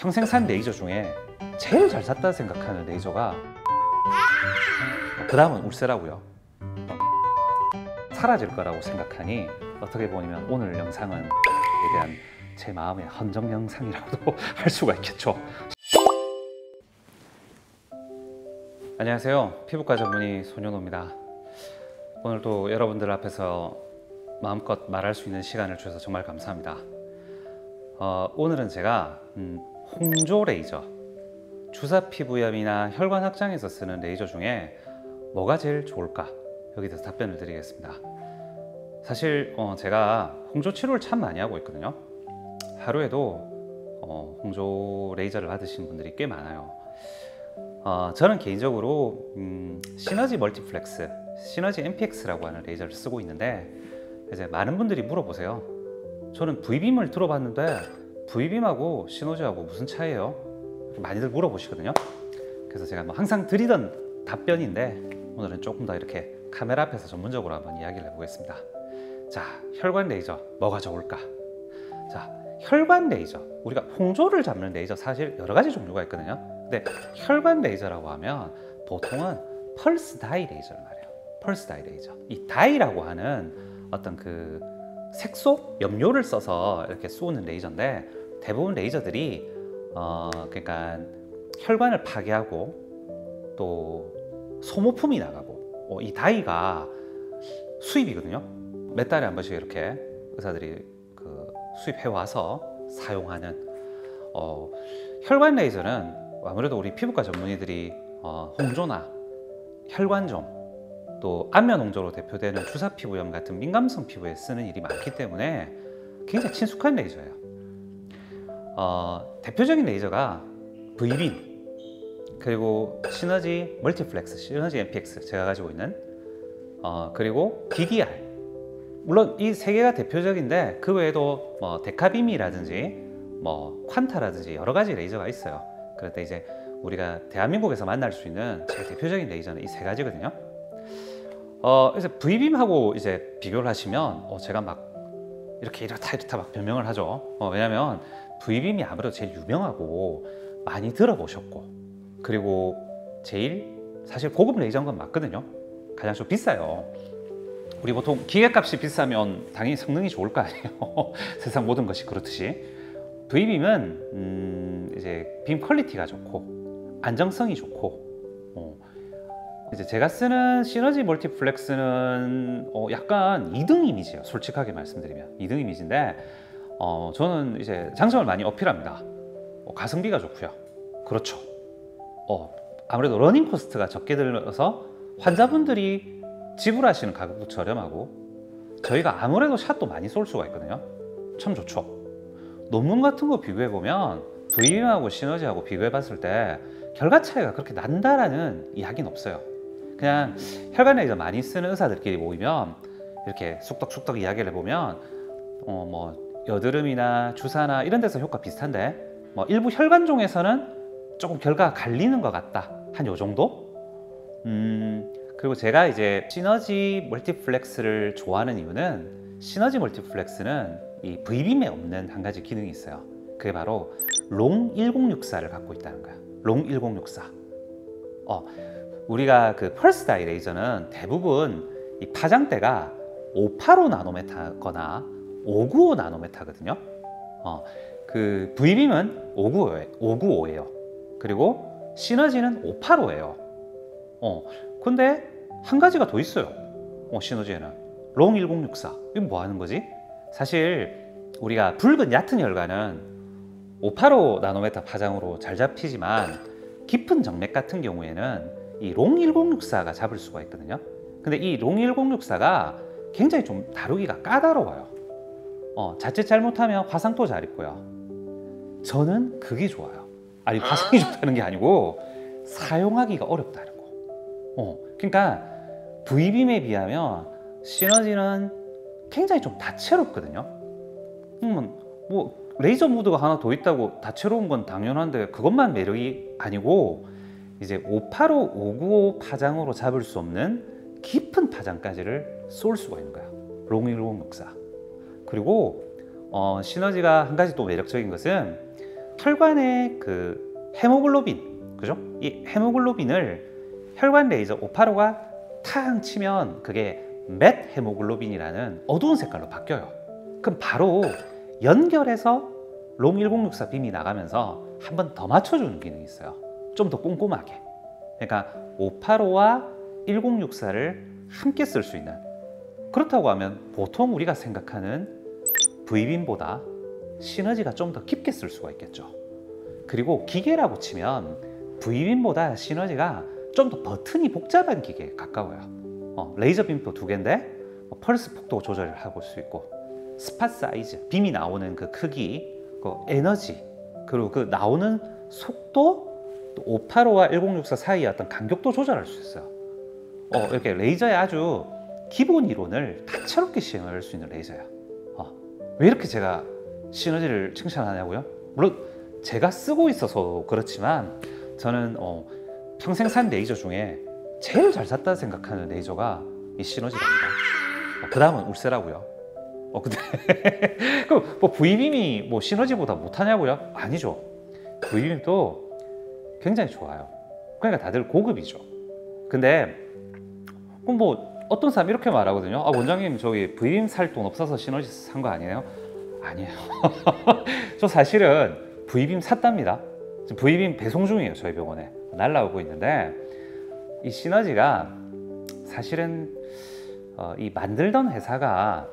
평생 산 레이저 중에 제일 잘 샀다 생각하는 레이저가 그 다음은 울세라고요. 사라질 거라고 생각하니 어떻게 보면 오늘 영상은 에 대한 제 마음의 헌정 영상이라고도 할 수가 있겠죠. 안녕하세요. 피부과 전문의 손현호입니다. 오늘도 여러분들 앞에서 마음껏 말할 수 있는 시간을 주셔서 정말 감사합니다. 오늘은 제가 홍조 레이저, 주사 피부염이나 혈관 확장에서 쓰는 레이저 중에 뭐가 제일 좋을까? 여기에 대해서 답변을 드리겠습니다. 사실 제가 홍조 치료를 참 많이 하고 있거든요. 하루에도 홍조 레이저를 받으시는 분들이 꽤 많아요. 저는 개인적으로 시너지 멀티플렉스, 시너지 MPX라고 하는 레이저를 쓰고 있는데, 이제 많은 분들이 물어보세요. 저는 V빔을 들어봤는데 V빔하고 시너지하고 무슨 차이예요? 많이들 물어보시거든요. 그래서 제가 항상 드리던 답변인데, 오늘은 조금 더 이렇게 카메라 앞에서 전문적으로 한번 이야기를 해보겠습니다. 자, 혈관 레이저 뭐가 좋을까? 자, 혈관 레이저, 우리가 홍조를 잡는 레이저 사실 여러 가지 종류가 있거든요. 근데 혈관 레이저라고 하면 보통은 펄스 다이 레이저를 말해요. 펄스 다이 레이저. 이 다이라고 하는 어떤 그 색소, 염료를 써서 이렇게 쏘는 레이저인데, 대부분 레이저들이 그러니까 혈관을 파괴하고 또 소모품이 나가고, 이 다이가 수입이거든요. 몇 달에 한 번씩 이렇게 의사들이 수입해 와서 사용하는 혈관 레이저는 아무래도 우리 피부과 전문의들이 홍조나 혈관종, 또 안면 홍조로 대표되는 주사 피부염 같은 민감성 피부에 쓰는 일이 많기 때문에 굉장히 친숙한 레이저예요. 대표적인 레이저가 V빔, 그리고 시너지 멀티플렉스, 시너지 MPX 제가 가지고 있는, 그리고 DDR. 물론 이 세 개가 대표적인데 그 외에도 뭐 데카빔이라든지 뭐 퀀타라든지 여러 가지 레이저가 있어요. 그럴 때 이제 우리가 대한민국에서 만날 수 있는 제일 대표적인 레이저는 이 세 가지거든요. 그래서 V빔하고 이제 비교를 하시면 제가 막 이렇다 막 변명을 하죠. 왜냐면 V빔이 아무래도 제일 유명하고 많이 들어보셨고, 그리고 제일 사실 고급 레이저인 건 맞거든요. 가장 좀 비싸요. 우리 보통 기계값이 비싸면 당연히 성능이 좋을 거 아니에요. 세상 모든 것이 그렇듯이 V빔은 이제 빔 퀄리티가 좋고 안정성이 좋고, 이제 제가 쓰는 시너지 멀티플렉스는 약간 2등 이미지예요. 솔직하게 말씀드리면 2등 이미지인데, 저는 이제 장점을 많이 어필합니다. 가성비가 좋고요. 그렇죠. 아무래도 러닝 코스트가 적게 들어서 환자분들이 지불하시는 가격도 저렴하고, 저희가 아무래도 샷도 많이 쏠 수가 있거든요. 참 좋죠. 논문 같은 거 비교해 보면 V빔하고 시너지하고 비교해 봤을 때 결과 차이가 그렇게 난다라는 이야기는 없어요. 그냥 혈관 레이저 많이 쓰는 의사들끼리 모이면 이렇게 쑥덕쑥덕 이야기를 해보면 뭐 여드름이나 주사나 이런 데서 효과 비슷한데, 뭐 일부 혈관종에서는 조금 결과가 갈리는 것 같다, 한 요 정도? 그리고 제가 이제 시너지 멀티플렉스를 좋아하는 이유는, 시너지 멀티플렉스는 이 V빔에 없는 한 가지 기능이 있어요. 그게 바로 롱 1064를 갖고 있다는 거야. 롱 1064. 우리가 그 펄스 다이 레이저는 대부분 이 파장대가 585 나노메타거나 595 나노메타거든요. 그 V빔은 595예요. 그리고 시너지는 585예요. 근데 한 가지가 더 있어요. 시너지에는 롱 1064. 이건 뭐 하는 거지? 사실 우리가 붉은 얕은 혈관은 585 나노메타 파장으로 잘 잡히지만, 깊은 정맥 같은 경우에는 이 롱 1064가 잡을 수가 있거든요. 근데 이 롱 1064가 굉장히 좀 다루기가 까다로워요. 자칫 잘못하면 화상도 잘 입고요. 저는 그게 좋아요. 아니, 화상이 좋다는 게 아니고 사용하기가 어렵다는 거. 그러니까 V빔에 비하면 시너지는 굉장히 좀 다채롭거든요. 뭐 레이저 모드가 하나 더 있다고 다채로운 건 당연한데, 그것만 매력이 아니고 이제 585, 595 파장으로 잡을 수 없는 깊은 파장까지를 쏠 수가 있는 거야. 롱 1064. 그리고 시너지가 한 가지 또 매력적인 것은 혈관의 그 헤모글로빈, 그죠? 이 헤모글로빈을 혈관 레이저 585가 탕 치면 그게 맷 헤모글로빈이라는 어두운 색깔로 바뀌어요. 그럼 바로 연결해서 롱 1064 빔이 나가면서 한 번 더 맞춰주는 기능이 있어요. 좀 더 꼼꼼하게. 그러니까 585와 1064를 함께 쓸 수 있는, 그렇다고 하면 보통 우리가 생각하는 V빔보다 시너지가 좀 더 깊게 쓸 수가 있겠죠. 그리고 기계라고 치면 V빔보다 시너지가 좀 더 버튼이 복잡한 기계에 가까워요. 레이저 빔도 2개인데 펄스 폭도 조절을 하고 수 있고, 스팟 사이즈, 빔이 나오는 그 크기, 그 에너지, 그리고 그 나오는 속도, 또 585와 1064 사이의 어떤 간격도 조절할 수 있어요. 이렇게 레이저의 아주 기본 이론을 다채롭게 시행할 수 있는 레이저야. 왜 이렇게 제가 시너지를 칭찬하냐고요? 물론 제가 쓰고 있어서 그렇지만 저는 평생 산 레이저 중에 제일 잘 샀다 생각하는 레이저가 이 시너지랍니다. 그 다음은 울세라고요. 근데 그럼 뭐 V빔이 뭐 시너지보다 못하냐고요? 아니죠. V빔도 굉장히 좋아요. 그러니까 다들 고급이죠. 근데 그럼 뭐 어떤 사람이 이렇게 말하거든요. 원장님 저기 V빔 살 돈 없어서 시너지 산 거 아니에요? 아니에요. 저 사실은 V빔 샀답니다. 지금 V빔 배송 중이에요. 저희 병원에 날라오고 있는데, 이 시너지가 사실은 이 만들던 회사가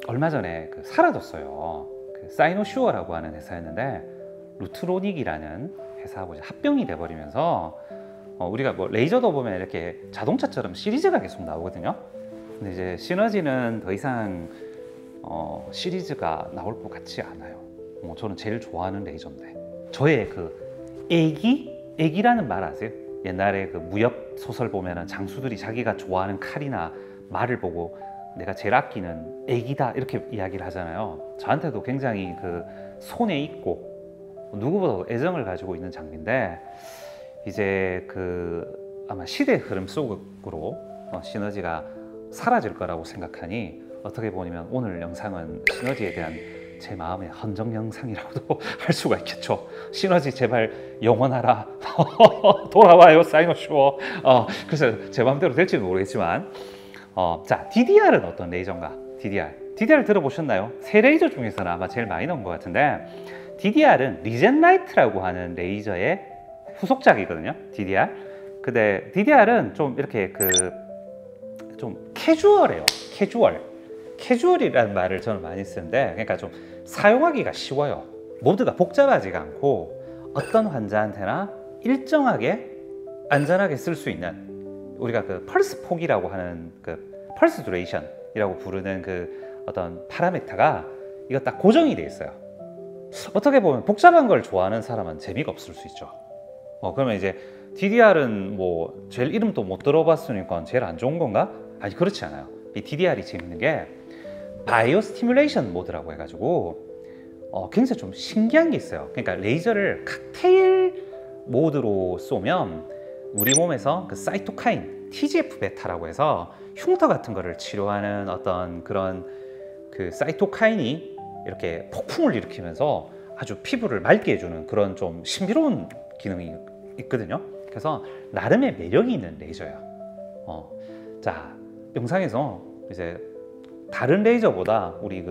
얼마 전에 사라졌어요. 사이노슈어라고 하는 회사였는데 루트로닉이라는 회사하고 이제 합병이 돼버리면서 우리가 뭐 레이저도 보면 이렇게 자동차처럼 시리즈가 계속 나오거든요. 근데 이제 시너지는 더 이상 시리즈가 나올 것 같지 않아요. 저는 제일 좋아하는 레이저인데, 저의 그 애기라는 말 아세요? 옛날에 그 무협 소설 보면은 장수들이 자기가 좋아하는 칼이나 말을 보고 내가 제일 아끼는 애기다 이렇게 이야기를 하잖아요. 저한테도 굉장히 그 손에 익고 누구보다 애정을 가지고 있는 장비인데, 이제 아마 시대의 흐름 속으로 시너지가 사라질 거라고 생각하니, 어떻게 보면 오늘 영상은 시너지에 대한 제 마음의 헌정 영상이라고도 할 수가 있겠죠. 시너지 제발 영원하라. 돌아와요 사이노슈어. 그래서 제 마음대로 될지는 모르겠지만, 자, DDR은 어떤 레이저인가? DDR 들어보셨나요? 세 레이저 중에서는 아마 제일 많이 나온 것 같은데, DDR은 리젠라이트라고 하는 레이저의 후속작이거든요. DDR. 근데 DDR은 좀 이렇게 좀 캐주얼해요. 캐주얼이라는 말을 저는 많이 쓰는데, 그러니까 좀 사용하기가 쉬워요. 모드가 복잡하지가 않고 어떤 환자한테나 일정하게 안전하게 쓸 수 있는, 우리가 펄스 폭이라고 하는 펄스 듀레이션이라고 부르는 어떤 파라미터가 이거 딱 고정이 돼 있어요. 어떻게 보면 복잡한 걸 좋아하는 사람은 재미가 없을 수 있죠. 그러면 이제 DDR은 뭐 제일 이름도 못 들어봤으니까 제일 안 좋은 건가? 아니, 그렇지 않아요. 이 DDR이 재밌는 게 바이오 스티뮬레이션 모드라고 해가지고 굉장히 좀 신기한 게 있어요. 그러니까 레이저를 칵테일 모드로 쏘면 우리 몸에서 사이토카인, TGF-베타라고 해서 흉터 같은 거를 치료하는 어떤 그런 사이토카인이 이렇게 폭풍을 일으키면서 아주 피부를 맑게 해주는 그런 좀 신비로운 기능이 있거든요. 그래서 나름의 매력이 있는 레이저예요. 자, 영상에서 이제 다른 레이저보다 우리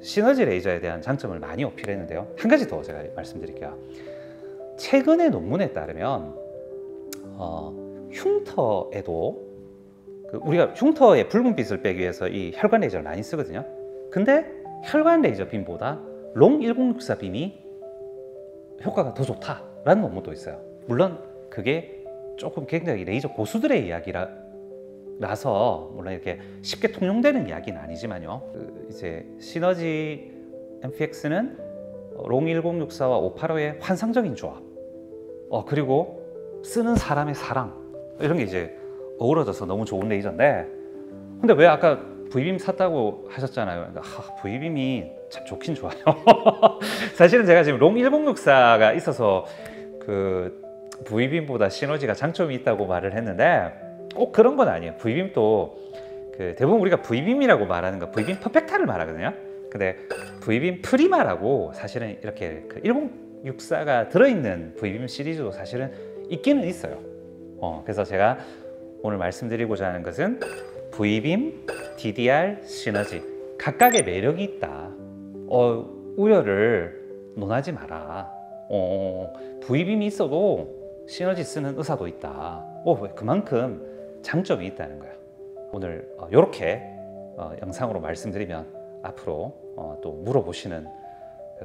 시너지 레이저에 대한 장점을 많이 어필했는데요. 한 가지 더 제가 말씀드릴게요. 최근의 논문에 따르면 흉터에도 우리가 흉터의 붉은빛을 빼기 위해서 이 혈관 레이저를 많이 쓰거든요. 근데 혈관 레이저 빔보다 롱 1064 빔이 효과가 더 좋다라는 논문도 있어요. 물론 그게 조금 굉장히 레이저 고수들의 이야기라서 물론 이렇게 쉽게 통용되는 이야기는 아니지만요. 이제 시너지 MPX는 롱 1064와 585의 환상적인 조합, 그리고 쓰는 사람의 사랑, 이런 게 이제 어우러져서 너무 좋은 레이저인데, 근데 왜 아까 V빔 샀다고 하셨잖아요. V빔이 참 좋긴 좋아요. 사실은 제가 지금 롱 1064가 있어서 V빔보다 시너지가 장점이 있다고 말을 했는데 꼭 그런 건 아니에요. V빔도 대부분 우리가 V빔이라고 말하는 거 V빔 퍼펙타를 말하거든요. 근데 V빔 프리마라고 사실은 이렇게 육사가 들어있는 V빔 시리즈도 사실은 있기는 있어요. 그래서 제가 오늘 말씀드리고자 하는 것은 V빔, DDR, 시너지 각각의 매력이 있다. 우열을 논하지 마라. V빔이 있어도 시너지 쓰는 의사도 있다. 그만큼 장점이 있다는 거야. 오늘 이렇게 영상으로 말씀드리면 앞으로 또 물어보시는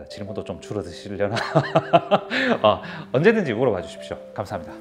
질문도 좀 줄어드시려나 언제든지 물어봐 주십시오. 감사합니다.